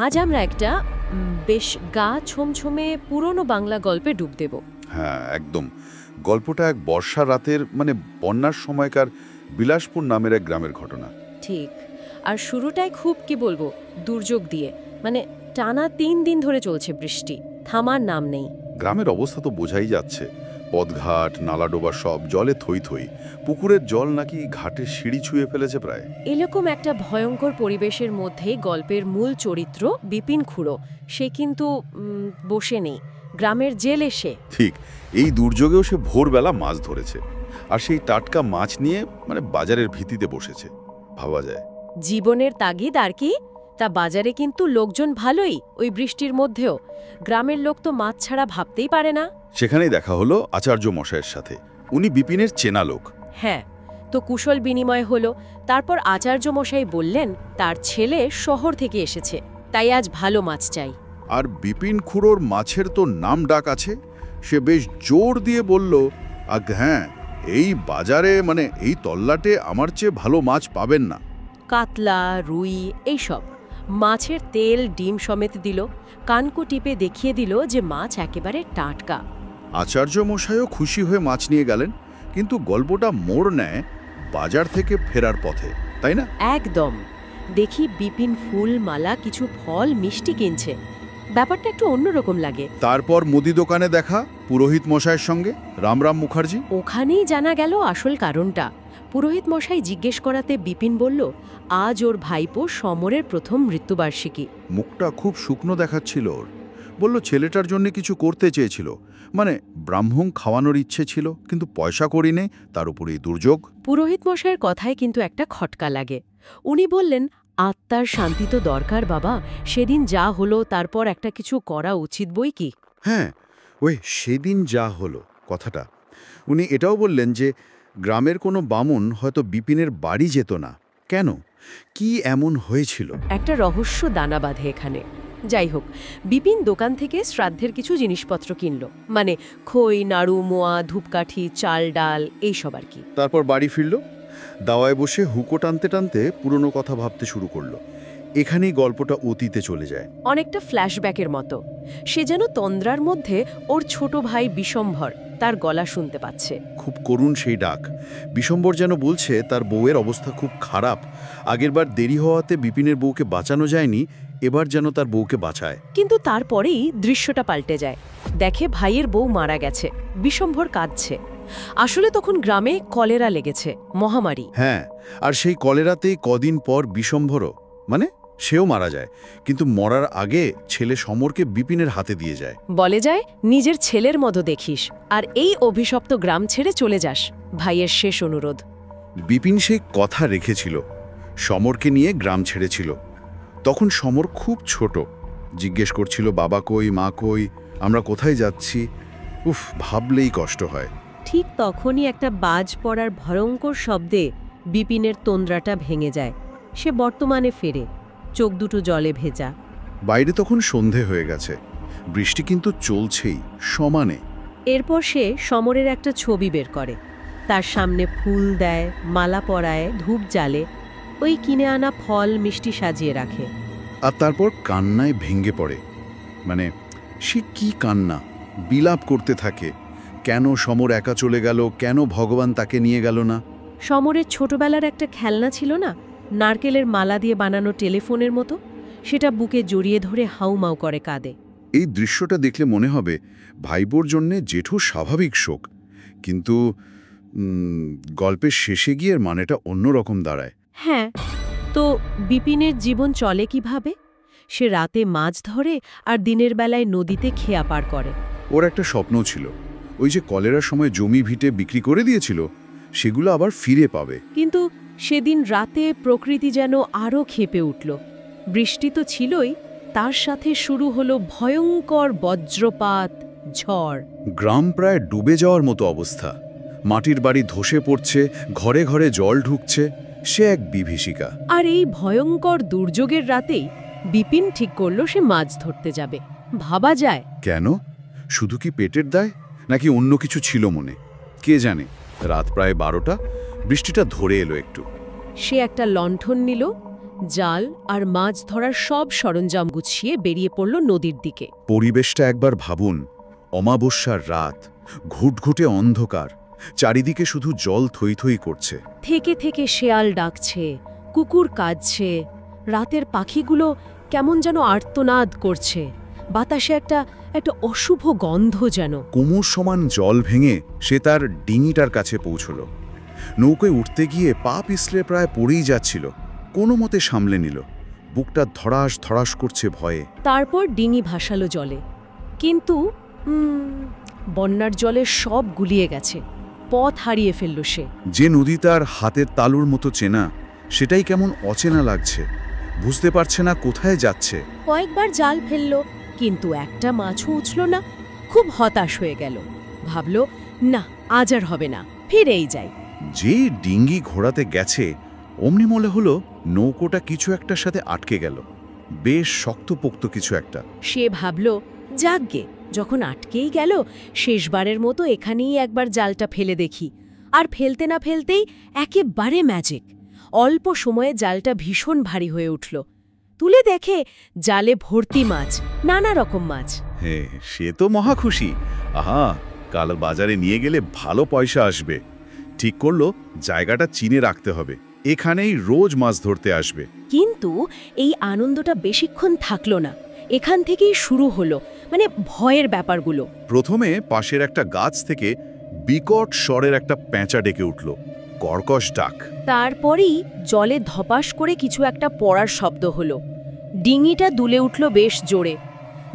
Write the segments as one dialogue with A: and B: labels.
A: আজ আমরা একটা বেশ গা ছমছমে পুরনো বাংলা গল্পে ডুব দেব।
B: হ্যাঁ, একদম। গল্পটা এক বর্ষা রাতের বন্যার সময়কার বিলাসপুর নামের এক গ্রামের ঘটনা।
A: ঠিক। আর শুরুটাই খুব কি বলবো দুর্যোগ দিয়ে, টানা ৩ দিন ধরে চলছে বৃষ্টি, থামার নাম নেই।
B: গ্রামের অবস্থা তো বোঝাই যাচ্ছে। পথঘাট নালাডোবা সব জলে থই থই। পুকুরের জল নাকি ঘাটের সিঁড়ি ছুঁয়ে ফেলেছে প্রায়।
A: এরকম একটা ভয়ঙ্কর পরিবেশের মধ্যেই গল্পের মূল চরিত্র বিপিন খুড়ো, সে কিন্তু বসে নেই, গ্রামের জেলে সে।
B: ঠিক, এই দুর্যোগেও সে ভোরবেলা মাছ ধরেছে। আর সেই টাটকা মাছ নিয়ে বাজারের ভিত্তিতে বসেছে। ভাবা যায়।
A: জীবনের তাগিদ আর কি। তা বাজারে কিন্তু লোকজন ভালোই, ওই বৃষ্টির মধ্যেও। গ্রামের লোক তো মাছ ছাড়া ভাবতেই পারে না।
B: সেখানেই দেখা হলো আচার্য মশাইয়ের সাথে। উনি বিপিনের চেনা লোক।
A: হ্যাঁ, তো কুশল বিনিময় হলো। তারপর আচার্য মশাই বললেন তার ছেলে শহর থেকে এসেছে, তাই আজ ভালো মাছ চাই।
B: আর বিপিন খুড়োর মাছের তো নাম ডাক আছে। সে বেশ জোর দিয়ে বলল, হ্যাঁ, এই বাজারে এই তল্লাটে আমার চেয়ে ভালো মাছ পাবেন না।
A: কাতলা, রুই এইসব মাছের তেল ডিম সমেত দিল, কানকো টিপে দেখিয়ে দিল যে মাছ একেবারে টাটকা।
B: আচার্য মশাইও খুশি হয়ে মাছ নিয়ে গেলেন। কিন্তু গল্পটা মোড় নেয় বাজার থেকে ফেরার পথে, তাই না?
A: একদম। দেখি বিপিন ফুল মালা কিছু ফল মিষ্টি কিনছে, ব্যাপারটা একটু অন্যরকম লাগে।
B: তারপর মুদি দোকানে দেখা পুরোহিত মশাইয়ের সঙ্গে, রামরাম মুখার্জি।
A: ওখানেই জানা গেল আসল কারণটা। পুরোহিত মশাই জিজ্ঞেস করাতে বিপিন বলল আজ ওর ভাইপো সমরের প্রথম মৃত্যুবার্ষিকী।
B: মুখটা খুব শুকনো দেখাচ্ছিল ওর। বলল ছেলেটার জন্য কিছু করতে চেয়েছিল, ব্রাহ্মণ খাওয়ানোর ইচ্ছে ছিল, কিন্তু পয়সা করি নেই, তার উপরে এই দুর্যোগ।
A: পুরোহিত মশাইয়ের কথায় কিন্তু একটা খটকা লাগে। উনি বললেন আত্মার শান্তি তো দরকার বাবা, সেদিন যা হলো তারপর একটা কিছু করা উচিত বই কি।
B: হ্যাঁ, ওই সেদিন যা হলো কথাটা। উনি এটাও বললেন যে গ্রামের কোনো বামুন হয়তো বিপিনের বাড়ি যেত না। কেন? কি এমন হয়েছিল?
A: একটা রহস্য দানা বাঁধে এখানে। যাই হোক, বিপিন দোকান থেকে শ্রাদ্ধের কিছু জিনিসপত্র কিনল, খই, নাড়ু, মোয়া, ধূপকাঠি, চাল ডাল এইসব আর কি।
B: তারপর বাড়ি ফিরল। দাওয়ায় বসে হুকো টানতে টানতে পুরনো কথা ভাবতে শুরু করলো। এখানেই গল্পটা অতীতে চলে যায়,
A: অনেকটা ফ্ল্যাশব্যাকের মতো। সে যেন তন্দ্রার মধ্যে ওর ছোট ভাই বিশম্ভর তার গলা শুনতে পাচ্ছে।
B: খুব করুণ সেই ডাক। বিশম্বর যেন বলছে তার বউয়ের অবস্থা খুব খারাপ। আগেরবার দেরি হওয়াতে বিপিনের বউকে বাঁচানো যায়নি, এবার যেন তার বউকে বাঁচায়।
A: কিন্তু তারপরেই দৃশ্যটা পাল্টে যায়। দেখে ভাইয়ের বউ মারা গেছে, বিশম্ভর কাঁদছে। আসলে তখন গ্রামে কলেরা লেগেছে, মহামারী।
B: হ্যাঁ, আর সেই কলেরাতেই কদিন পর বিশম্ভরও সেও মারা যায়। কিন্তু মরার আগে ছেলে সমরকে বিপিনের হাতে দিয়ে যায়।
A: বলে যায় নিজের ছেলের মতো দেখিস, আর এই অভিশপ্ত গ্রাম ছেড়ে চলে যাস। ভাইয়ের শেষ অনুরোধ।
B: বিপিন সেই কথা রেখেছিল, সমরকে নিয়ে গ্রাম ছেড়েছিল। তখন সমর খুব ছোট, জিজ্ঞেস করছিল বাবা কই, মা কই, আমরা কোথায় যাচ্ছি। উফ, ভাবলেই কষ্ট হয়।
A: ঠিক তখনই একটা বাজ পড়ার ভয়ঙ্কর শব্দে বিপিনের তন্দ্রাটা ভেঙে যায়। সে বর্তমানে ফেরে, চোখ দুটো জলে ভেজা।
B: বাইরে তখন সন্ধে হয়ে গেছে, বৃষ্টি কিন্তু চলছেই সমানে।
A: এরপর সে সমরের একটা ছবি বের করে, তার সামনে ফুল দেয়, মালা পরায়, ধূপ জ্বালে, ওই কিনে আনা ফল মিষ্টি সাজিয়ে রাখে।
B: আর তারপর কান্নায় ভেঙে পড়ে। সে কি কান্না, বিলাপ করতে থাকে। কেন সমর একা চলে গেল, কেন ভগবান তাকে নিয়ে গেল না।
A: সমরের ছোটবেলার একটা খেলনা ছিল না, নারকেলের মালা দিয়ে বানানো টেলিফোনের মতো, সেটা বুকে জড়িয়ে ধরে হাউমাউ করে কাঁদে।
B: এই দৃশ্যটা দেখলে মনে হবে ভাইবোর জন্যে জেঠুর স্বাভাবিক শোক, কিন্তু গল্পের শেষে গিয়ে মানেটা অন্যরকম দাঁড়ায়।
A: হ্যাঁ, তো বিপিনের জীবন চলে কিভাবে? সে রাতে মাছ ধরে আর দিনের বেলায় নদীতে খেয়া পার করে।
B: ওর একটা স্বপ্ন ছিল, ওই যে কলেরার সময় জমি ভিটে বিক্রি করে দিয়েছিল, সেগুলো আবার ফিরে পাবে।
A: কিন্তু সেদিন রাতে প্রকৃতি যেন আরও ক্ষেপে উঠল। বৃষ্টি তো ছিলই, তার সাথে শুরু হলো ভয়ঙ্কর বজ্রপাত, ঝড়।
B: গ্রাম প্রায় ডুবে যাওয়ার মতো অবস্থা। মাটির বাড়ি ধসে পড়ছে, ঘরে ঘরে জল ঢুকছে। সে এক বিভীষিকা।
A: আর এই ভয়ঙ্কর দুর্যোগের রাতেই বিপিন ঠিক করল সে মাছ ধরতে যাবে। ভাবা যায়
B: কেন? শুধু কি পেটের দায়, নাকি অন্য কিছু ছিল মনে? কে জানে। রাত প্রায় 12টা, বৃষ্টিটা ধরে এলো একটু।
A: সে একটা লণ্ঠন নিল, জাল আর মাছ ধরার সব সরঞ্জাম গুছিয়ে বেরিয়ে পড়ল নদীর দিকে।
B: পরিবেশটা একবার ভাবুন, অমাবস্যার রাত, ঘুটঘুটে অন্ধকার, চারিদিকে শুধু জল থই থই করছে।
A: থেকে থেকে শেয়াল ডাকছে, কুকুর কাঁদছে, রাতের পাখিগুলো কেমন যেন আর্তনাদ করছে। বাতাসে একটা অশুভ গন্ধ যেন।
B: কোমর সমান জল ভেঙে সে তার ডিঙিটার কাছে পৌঁছল। নৌকোয় উঠতে গিয়ে পা পিছলে প্রায় পড়েই যাচ্ছিল, কোনো মতে সামলে নিল। বুকটা ধড়াস ধড়াস করছে ভয়ে।
A: তারপর ডিঙি ভাসালো জলে, কিন্তু বন্যার জলে সব গুলিয়ে গেছে। পথ হারিয়ে ফেলল সে।
B: যে নদী তার হাতের তালুর মতো চেনা, সেটাই কেমন অচেনা লাগছে। বুঝতে পারছে না কোথায় যাচ্ছে।
A: কয়েকবার জাল ফেলল, কিন্তু একটা মাছও উঠল না। খুব হতাশ হয়ে গেল। ভাবল, না, আজ আর হবে না, ফিরেই যাই।
B: যে ডিঙ্গি ঘোরাতে গেছে, অমনি মনে হলো নৌকোটা কিছু একটার সাথে আটকে গেল। বেশ শক্তপোক্ত কিছু একটা।
A: সে ভাবল, যাকগে, যখন আটকেই গেল, শেষবারের মতো এখানেই একবার জালটা ফেলে দেখি। আর ফেলতে না ফেলতেই একেবারে ম্যাজিক। অল্প সময়ে জালটা ভীষণ ভারী হয়ে উঠল। তুলে দেখে জালে ভর্তি মাছ, নানা রকম মাছ।
B: হ্যাঁ, সে তো মহা খুশি। আহা, কাল বাজারে নিয়ে গেলে ভালো পয়সা আসবে। ঠিক করলো, জায়গাটা চিনে রাখতে হবে, এখানেই রোজ মাছ ধরতে আসবে।
A: কিন্তু এই আনন্দটা বেশিক্ষণ থাকলো না। এখান থেকেই শুরু হলো ভয়ের ব্যাপারগুলো।
B: প্রথমে পাশের একটা গাছ থেকে বিকট স্বরের একটা পেঁচা ডেকে উঠল, কর্কশ ডাক।
A: তারপরেই জলে ধপাস করে কিছু একটা পড়ার শব্দ হলো। ডিঙিটা দুলে উঠল বেশ জোরে।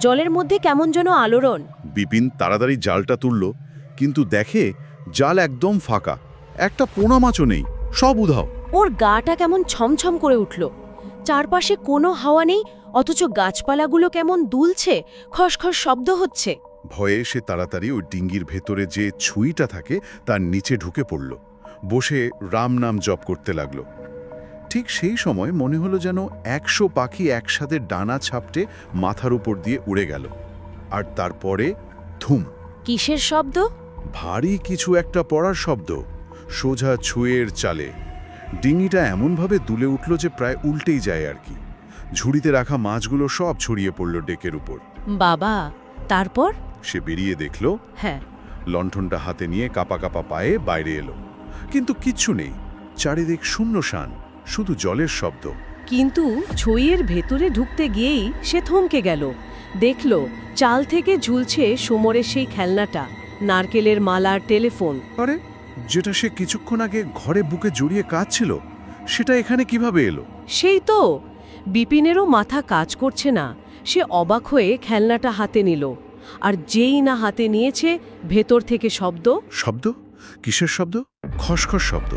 A: জলের মধ্যে কেমন যেন আলোড়ন।
B: বিপিন তাড়াতাড়ি জালটা তুলল, কিন্তু দেখে জাল একদম ফাঁকা, একটা পোনা মাছও নেই, সব উধাও।
A: ওর গাটা কেমন ছমছম করে উঠল। চারপাশে কোনো হাওয়া নেই, অথচ গাছপালাগুলো কেমন দুলছে, খসখস শব্দ হচ্ছে।
B: ভয়ে সে তাড়াতাড়ি ওই ডিঙ্গির ভেতরে যে ছুঁইটা থাকে তার নিচে ঢুকে পড়ল, বসে রাম নাম জপ করতে লাগলো। ঠিক সেই সময় মনে হলো যেন 100 পাখি একসাথে ডানা ছাপটে মাথার উপর দিয়ে উড়ে গেল। আর তারপরে ধুম,
A: কিসের শব্দ?
B: ভারী কিছু একটা পড়ার শব্দ, সোজা ছুঁয়ের চালে। ডিঙিটা এমনভাবে দুলে উঠল যে প্রায় উল্টেই যায় আর কি। ঝুড়িতে রাখা মাছগুলো সব ছড়িয়ে পড়ল ডেকের উপর।
A: বাবা, তারপর?
B: সে বেরিয়ে দেখল,
A: হ্যাঁ,
B: লণ্ঠনটা হাতে নিয়ে কাপা কাপা পায়ে বাইরে এলো। কিন্তু কিচ্ছু নেই, চারিদিক শূন্যশান, শুধু জলের শব্দ।
A: কিন্তু ছইয়ের ভেতরে ঢুকতে গিয়েই সে থমকে গেল। দেখল চাল থেকে ঝুলছে সমরের সেই খেলনাটা, নারকেলের মালার টেলিফোন।
B: আরে, যেটা সে কিছুক্ষণ আগে ঘরে বুকে জড়িয়ে কাঁদছিল, সেটা এখানে কিভাবে এলো?
A: সেই তো। বিপিনেরও মাথা কাজ করছে না। সে অবাক হয়ে খেলনাটা হাতে নিল, আর যেই না হাতে নিয়েছে, ভেতর থেকে শব্দ।
B: শব্দ? কিসের শব্দ? খসখস শব্দ।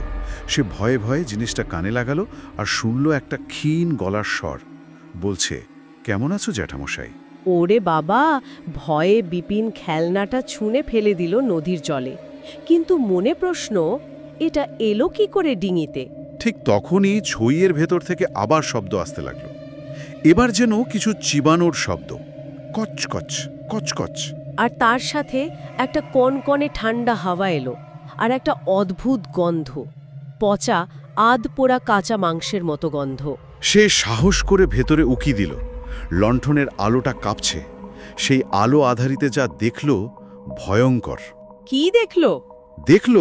B: সে ভয়ে ভয়ে জিনিসটা কানে লাগালো আর শুনল একটা ক্ষীণ গলার স্বর, বলছে, কেমন আছো জ্যাঠামশাই?
A: ওরে বাবা! ভয়ে বিপিন খেলনাটা ছুঁড়ে ফেলে দিল নদীর জলে। কিন্তু মনে প্রশ্ন, এটা এলো কি করে ডিঙিতে?
B: ঠিক তখনই ছইয়ের ভেতর থেকে আবার শব্দ আসতে লাগলো। এবার যেন কিছু চিবানোর শব্দ, কচকচ কচকচ।
A: আর তার সাথে একটা কনকনে ঠান্ডা হাওয়া এলো, আর একটা অদ্ভুত গন্ধ, পচা আধ পোড়া কাঁচা মাংসের মতো গন্ধ।
B: সে সাহস করে ভেতরে উকি দিল। লণ্ঠনের আলোটা কাঁপছে। সেই আলো আধারিতে যা দেখল, ভয়ঙ্কর।
A: কি দেখলো?
B: দেখল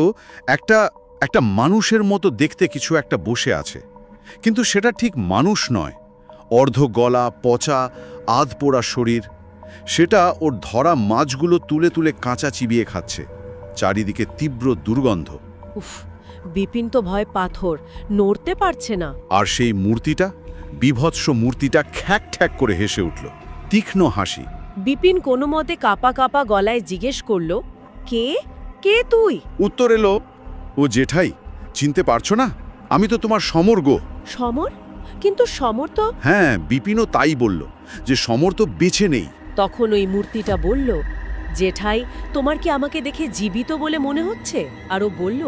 B: একটা মানুষের মতো দেখতে কিছু একটা বসে আছে, কিন্তু সেটা ঠিক মানুষ নয়। অর্ধ গলা, পচা, আধ পোড়া শরীর। সেটা ওর ধরা মাছগুলো তুলে তুলে কাঁচা চিবিয়ে খাচ্ছে। চারিদিকে তীব্র দুর্গন্ধ।
A: উফ! বিপিন তো ভয় পাথর, নড়তে পারছে না।
B: আর সেই মূর্তিটা, বিভৎস মূর্তিটা খ্যাক খ্যাক করে হেসে উঠল, তীক্ষ্ণ হাসি।
A: বিপিন কোনো মতে কাপা কাপা গলায় জিজ্ঞেস করল, কে কে তুই?
B: উত্তর এলো, ও জেঠাই, চিনতে পারছো না? আমি তো তোমার সমর গো।
A: সমর? কিন্তু সমর তো...
B: হ্যাঁ, বিপিনও তাই বলল, যে সমর তো বেঁচে নেই।
A: তখন ওই মূর্তিটা বলল, জেঠাই, তোমার কি আমাকে দেখে জীবিত বলে মনে হচ্ছে? আরও বলল,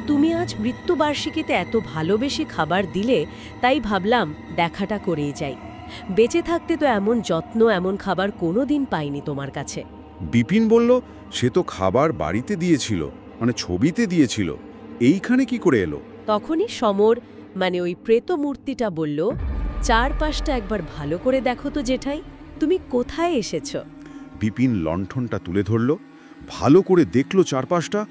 A: তুমি আজ মৃত্যুবার্ষিকীতে এত ভালোবেসে খাবার দিলে, তাই ভাবলাম দেখাটা করেই যাই। বেঁচে থাকতে তো এমন যত্ন, এমন খাবার কোনোদিন পাইনি তোমার কাছে।
B: বিপিন বলল, সে তো খাবার বাড়িতে দিয়েছিল, ছবিতে দিয়েছিল, এইখানে কি করে এলো?
A: তখনই সমর, ওই প্রেত মূর্তিটা বলল, চারপাশটা একবার ভালো করে দেখো তো জেঠাই, তুমি কোথায় এসেছ?
B: বিপিন লণ্ঠনটা তুলে ধরল, ভালো করে দেখল চারপাশটা,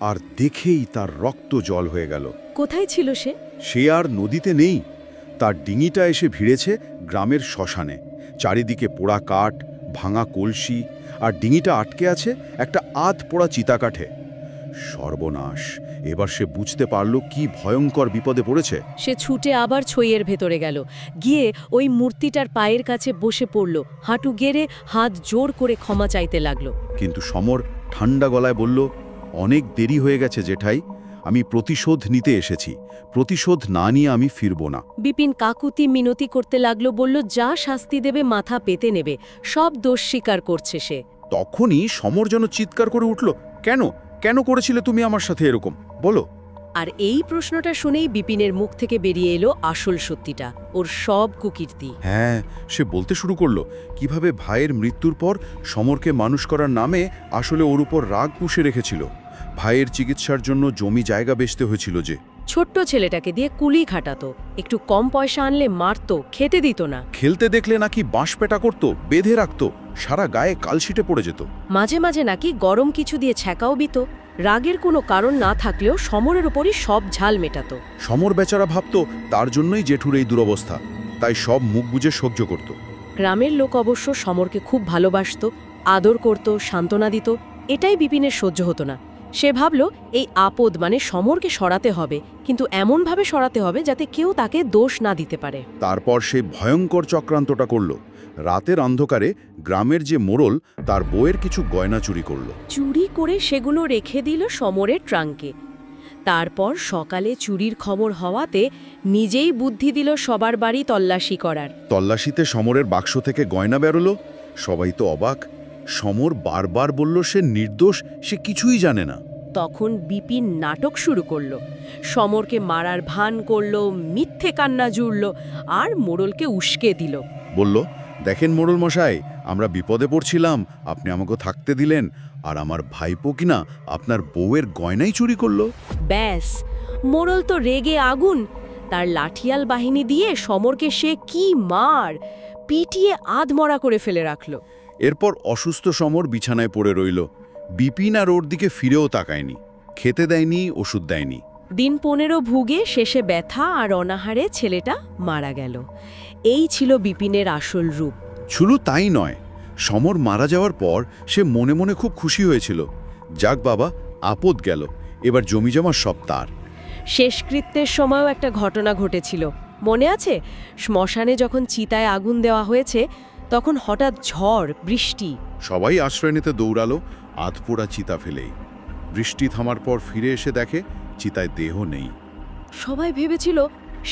B: আর দেখেই তার রক্ত জল হয়ে গেল।
A: কোথায় ছিল সে?
B: সে আর নদীতে নেই, তার ডিঙিটা এসে ভিড়েছে গ্রামের শ্মশানে। চারিদিকে পোড়া কাঠ, ভাঙা কলসি, আর ডিঙিটা আটকে আছে একটা আধ পোড়া চিতাকাঠে। সর্বনাশ! এবার সে বুঝতে পারল কি ভয়ঙ্কর বিপদে পড়েছে।
A: সে ছুটে আবার ছইয়ের ভেতরে গেল, গিয়ে ওই মূর্তিটার পায়ের কাছে বসে পড়ল, হাঁটু গেড়ে হাত জোর করে ক্ষমা চাইতে লাগলো।
B: কিন্তু সমর ঠান্ডা গলায় বলল, অনেক দেরি হয়ে গেছে জেঠাই, আমি প্রতিশোধ নিতে এসেছি, প্রতিশোধ না নিয়ে আমি ফিরব না।
A: বিপিন কাকুতি মিনতি করতে লাগলো, বলল যা শাস্তি দেবে মাথা পেতে নেবে, সব দোষ স্বীকার করছে সে।
B: তখনই সমর যেন চিৎকার করে উঠল, কেন কেন করেছিলে তুমি আমার সাথে এরকম, বলো।
A: আর এই প্রশ্নটা শুনেই বিপিনের মুখ থেকে বেরিয়ে এলো আসল সত্যিটা, ওর সব কুকীর্তি।
B: হ্যাঁ, সে বলতে শুরু করলো কিভাবে ভাইয়ের মৃত্যুর পর সমরকে মানুষ করার নামে আসলে ওর উপর রাগ পুষে রেখেছিল। ভাইয়ের চিকিৎসার জন্য জমি জায়গা বেচতে হয়েছিল, যে
A: ছোট্ট ছেলেটাকে দিয়ে কুলি খাটাতো, একটু কম পয়সা আনলে মারতো, খেতে দিত না।
B: খেলতে দেখলে নাকি বাঁশ পেটা করত, বেঁধে রাখত, সারা গায়ে কালশিটে পড়ে যেত।
A: মাঝে মাঝে নাকি গরম কিছু দিয়ে ছ্যাঁকাও বিত। রাগের কোনো কারণ না থাকলেও সমরের উপরই সব ঝাল মেটাতো।
B: সমর বেচারা ভাবত তার জন্যই জেঠুর এই দুরবস্থা, তাই সব মুখ বুজে সহ্য করত।
A: গ্রামের লোক অবশ্য সমরকে খুব ভালোবাসত, আদর করত, সান্ত্বনা দিত। এটাই বিপিনের সহ্য হতো না। সে ভাবল এই আপদ মানে সমরকে সরাতে হবে, কিন্তু এমনভাবে সরাতে হবে যাতে কেউ তাকে দোষ না দিতে পারে।
B: তারপর সে ভয়ঙ্কর চক্রান্তটা করল। রাতের অন্ধকারে গ্রামের যে মোড়ল, তার বউয়ের কিছু গয়না চুরি করল।
A: চুরি করে সেগুলো রেখে দিল সমরের ট্রাঙ্কে। তারপর সকালে চুরির খবর হওয়াতে নিজেই বুদ্ধি দিল সবার বাড়ি তল্লাশি করার।
B: তল্লাশিতে সমরের বাক্স থেকে গয়না বেরোলো। সবাই তো অবাক। সমর বারবার বলল সে নির্দোষ, সে কিছুই জানে না।
A: তখন বিপিন নাটক শুরু করল, সমরকে মারার ভান করল, মিথ্যে কান্না জুড়ল, আর মোড়লকে উস্কে দিল।
B: বলল, দেখেন মোড়ল মশাই, আমরা বিপদে পড়ছিলাম, আপনি আমাকে থাকতে দিলেন, আর আমার ভাইপো কিনা আপনার বউয়ের গয়নাই চুরি করলো।
A: ব্যাস, মোড়ল তো রেগে আগুন। তার লাঠিয়াল বাহিনী দিয়ে সমরকে সে কি মার পিটিয়ে আধমরা করে ফেলে রাখল।
B: এরপর অসুস্থ সমর বিছানায় পড়ে রইল। বিপিন আর ওর দিকে ফিরেও তাকায়নি, খেতে দেয়নি, ওষুধ দেয়নি।
A: দিন 15 ভুগে শেষে ব্যথা আর অনাহারে ছেলেটা মারা গেল। এই ছিল বিপিনের আসল রূপ।
B: শুধু তাই নয়, সমর মারা যাওয়ার পর সে মনে মনে খুব খুশি হয়েছিল। যাক বাবা, আপদ গেল, এবার জমিজমা সব তার।
A: শেষকৃত্যের সময়ও একটা ঘটনা ঘটেছিল, মনে আছে? শ্মশানে যখন চিতায় আগুন দেওয়া হয়েছে, তখন হঠাৎ ঝড়, বৃষ্টি।
B: সবাই আশ্রয় নিতে দৌড়ালো, আধপোড়া চিতা ফেলেই। বৃষ্টি থামার পর ফিরে এসে দেখে চিতায় দেহ নেই।
A: সবাই ভেবেছিল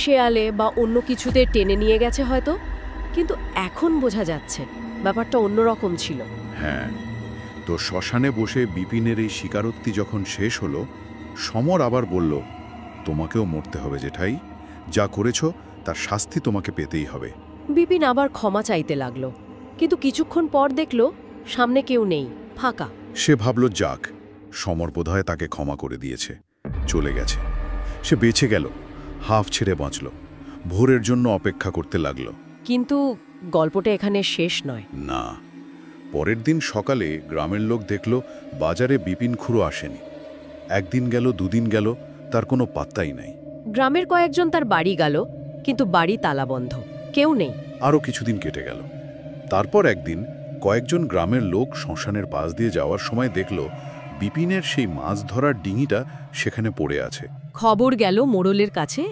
A: শেয়ালে বা অন্য কিছুতে টেনে নিয়ে গেছে হয়তো, কিন্তু এখন বোঝা যাচ্ছে ব্যাপারটা অন্যরকম ছিল।
B: হ্যাঁ, তো শ্মশানে বসে বিপিনের এই স্বীকারোক্তি যখন শেষ হলো, সমর আবার বলল, তোমাকেও মরতে হবে জেঠাই, যা করেছ তার শাস্তি তোমাকে পেতেই হবে।
A: বিপিন আবার ক্ষমা চাইতে লাগলো, কিন্তু কিছুক্ষণ পর দেখল সামনে কেউ নেই, ফাঁকা।
B: সে ভাবল, যাক, সমর বোধহয় তাকে ক্ষমা করে দিয়েছে, চলে গেছে। সে বেঁচে গেল, হাঁফ ছেড়ে বাঁচল, ভোরের জন্য অপেক্ষা করতে লাগলো।
A: কিন্তু গল্পটা এখানে শেষ নয়।
B: না, পরের দিন সকালে গ্রামের লোক দেখল বাজারে বিপিন খুড়ো আসেনি। একদিন গেল, দুদিন গেল, তার কোনো পাত্তাই নাই।
A: গ্রামের কয়েকজন তার বাড়ি গেল, কিন্তু বাড়ি তালাবন্ধ, কেউ নেই।
B: আরও কিছুদিন কেটে গেল। তারপর একদিন কয়েকজন গ্রামের লোক শ্মশানের পাশ দিয়ে যাওয়ার সময় দেখল বিপিনের সেই মাছ ধরার ডিঙিটা সেখানে পড়ে আছে।
A: খবর গেল মোড়লের কাছে,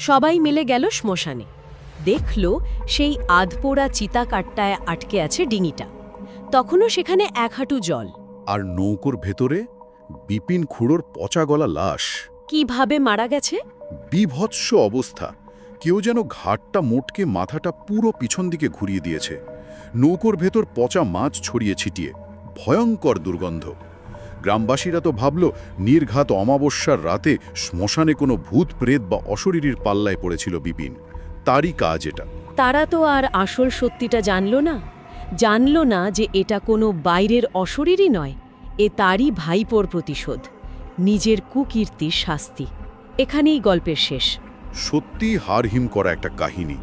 A: সবাই মিলে গেল শ্মশানে। দেখল সেই আধপোড়া চিতা কাঠটায় আটকে আছে ডিঙিটা, তখনও সেখানে 1 হাঁটু জল।
B: আর নৌকোর ভেতরে বিপিন খুড়োর পচা গলা লাশ।
A: কিভাবে মারা গেছে?
B: বিভৎস অবস্থা, কেউ যেন ঘাটটা মোটকে মাথাটা পুরো পিছন দিকে ঘুরিয়ে দিয়েছে। নৌকোর ভেতর পচা মাছ ছড়িয়ে ছিটিয়ে, ভয়ঙ্কর দুর্গন্ধ। গ্রামবাসীরা তো ভাবল নির্ঘাত অমাবস্যার রাতে শ্মশানে কোনো ভূত প্রেত বা অশরীরীর পাল্লায় পড়েছিল বিপিন, তারই কাজ এটা।
A: তারা তো আর আসল সত্যিটা জানল না যে এটা কোনো বাইরের অশরীরই নয়, এ তারই ভাইপোর প্রতিশোধ, নিজের কুকীর্তির শাস্তি। এখানেই গল্পের শেষ।
B: সত্যি হাড়হিম করা একটা কাহিনী।